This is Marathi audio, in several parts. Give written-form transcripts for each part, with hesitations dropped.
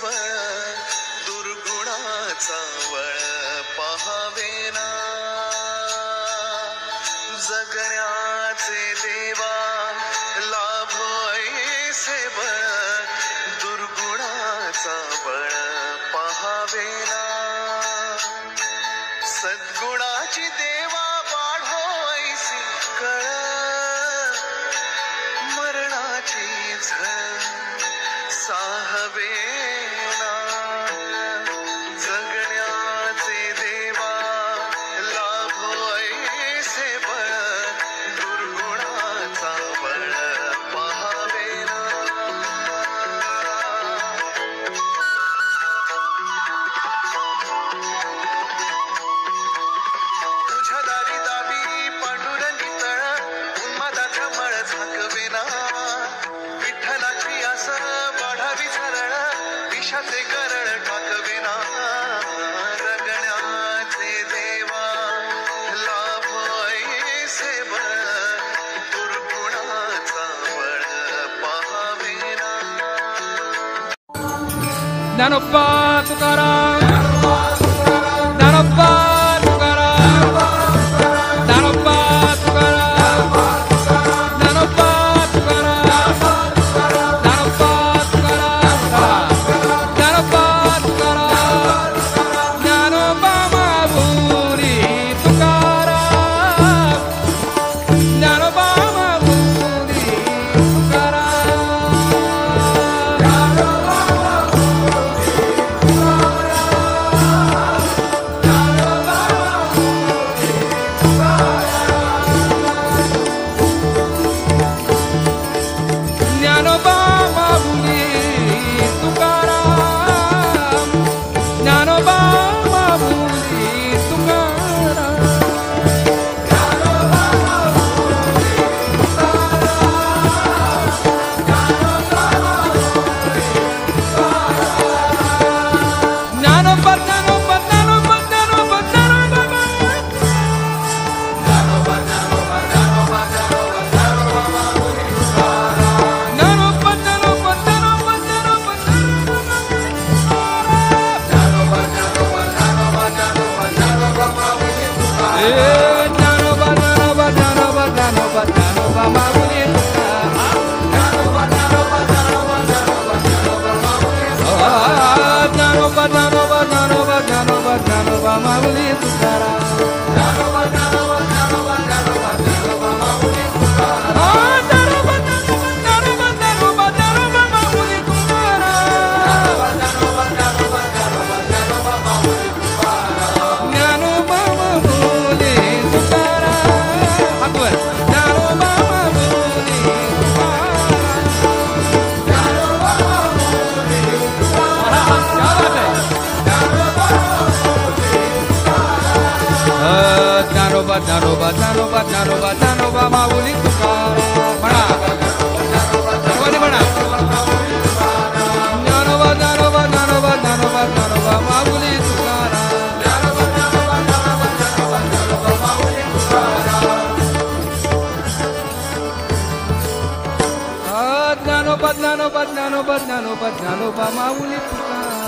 बळ दुर्गुणाचा वळ पहावेना जगण्याचे देवा लाभो ऐसे बळ दुर्गुणाचा बळ पहावेना सद्गुणाची देवा वाढो ऐसी कळ मरणाची झळ साहवेना जगण्याचे देवा लाभो ऐसे बळ दुर्गुणाचा बळ पहावेना तुझ्या दारी दाबी पांडुरंगी तळ उन्मादाचा मळ झाकवेना विठ्ठलाची आस वाढावी सरळ विषाचे करळ टाकवेना जगण्याचे देवा लाभो ऐसे बळ दुर्गुणाचा बळ पहावेना ज्ञानोबा तुकाराम ज्ञानोबा तुकाराम ज्ञानोबा तुकाराम ज्ञानोबा तुकाराम ज्ञानोबा तुकाराम ज्ञानोबा तुकाराम ज्ञानोबा माऊली तुकाराम ज्ञानोबा माऊली तुकाराम ज्ञानोबा माऊली तुकाराम ज्ञानोबा ज्ञानोबा ज्ञानोबा ज्ञानोबा ज्ञानोबा ज्ञानोबा ज्ञानोबा ज्ञानोबा माऊली तुकाराम म्हणा सर्वांनी म्हणा ज्ञानोबा ज्ञानोबा ज्ञानोबा ज्ञानोबा ज्ञानोबा माऊली तुकाराम ज्ञानोबा ज्ञानोबा ज्ञानोबा ज्ञानोबा ज्ञानोबा माऊली तुकाराम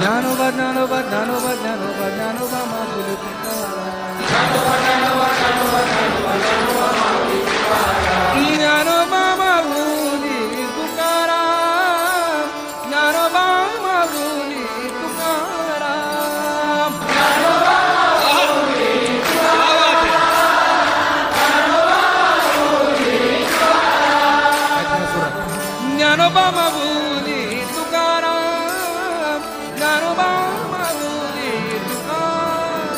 ज्ञानोबा ज्ञानोबा ज्ञानोबा ज्ञानोबा ज्ञानोबा माऊली तुकाराम ज्ञानोबा ज्ञानोबा ज्ञानोबा ज्ञानोबा ज्ञानोबा माऊली तुकाराम ज्ञानोबा माऊली तुकाराम ज्ञानोबा माऊली तुकाराम ज्ञानोबा माऊली तुकाराम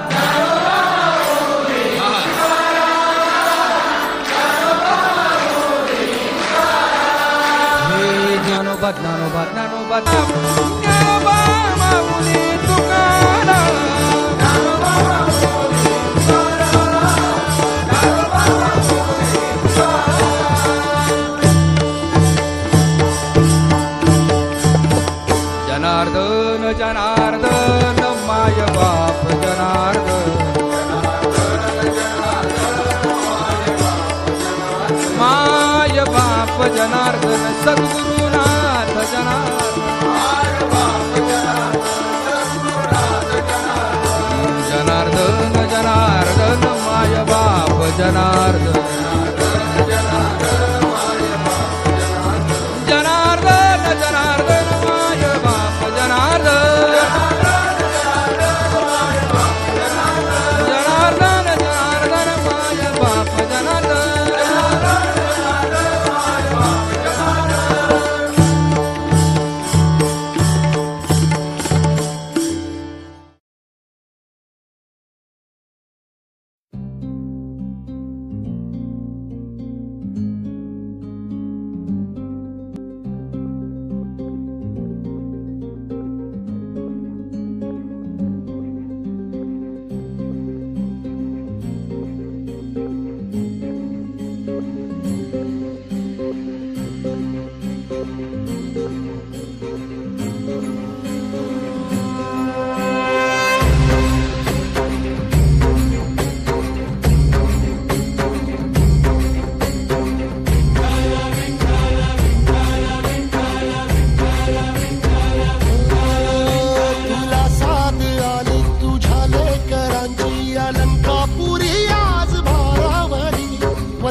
ज्ञानोबा माऊली ज्ञानोबा ज्ञानोबा ज्ञानोबा ज्ञानोबा माऊली तुकाराम जनार्दन जनार्दन माय बाप जनार्दन माय बाप जनार्दन सद्गुरुनाथ जनार्दन जनार्दन जनार्दन माय बाप जनार्दन जनार्दन जनार्दन माय बाप जनार्दन जनार्दन जनार्दन माय बाप जनार्दन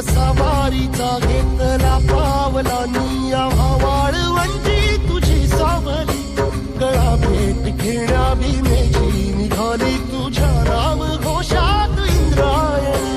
सवारीचा घेतला पावला निया वाळवंटी तुझी सावली गळा भेट घेण्या भीमेची निघाली तुझ्या राम घोषात इंद्रायणी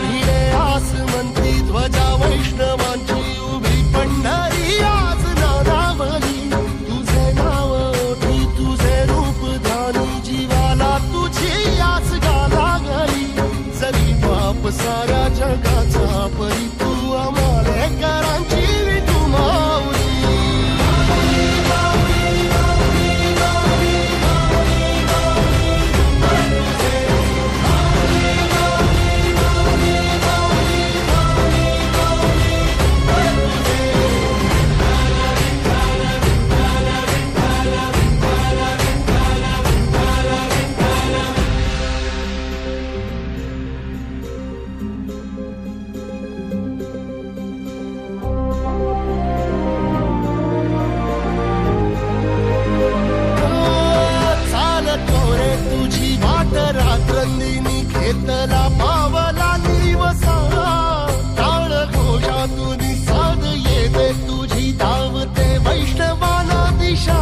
भिडे आसमंती ध्वजा वैष्णवांची उभी पंढरी आज नारावली तुझे नाव ओठी तुझे रूप ध्यानी जीवाला तुझी आस गाला गली जरी बाप साऱ्या जगाचा परी तू आमालेकरांची विठू माऊली रात्रंदिनी घेतला पावला दिवसा टाळ घोषातून साध येते तुझी धावते वैष्णवाला दिशा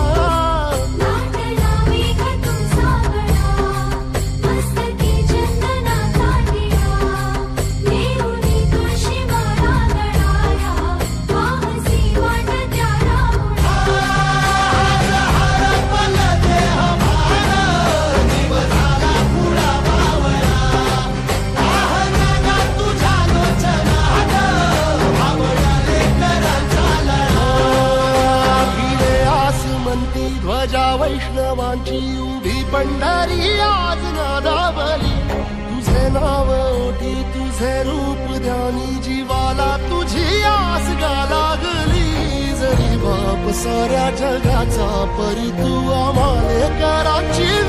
ध्वजा वैष्णवांची उभी पंढरी आज नादावली तुझे नाव ओठी तुझे रूप ध्यानी जीवाला तुझी आस गाला गली जरी बाप साऱ्या जगाचा परी तू आम्हालेकरांची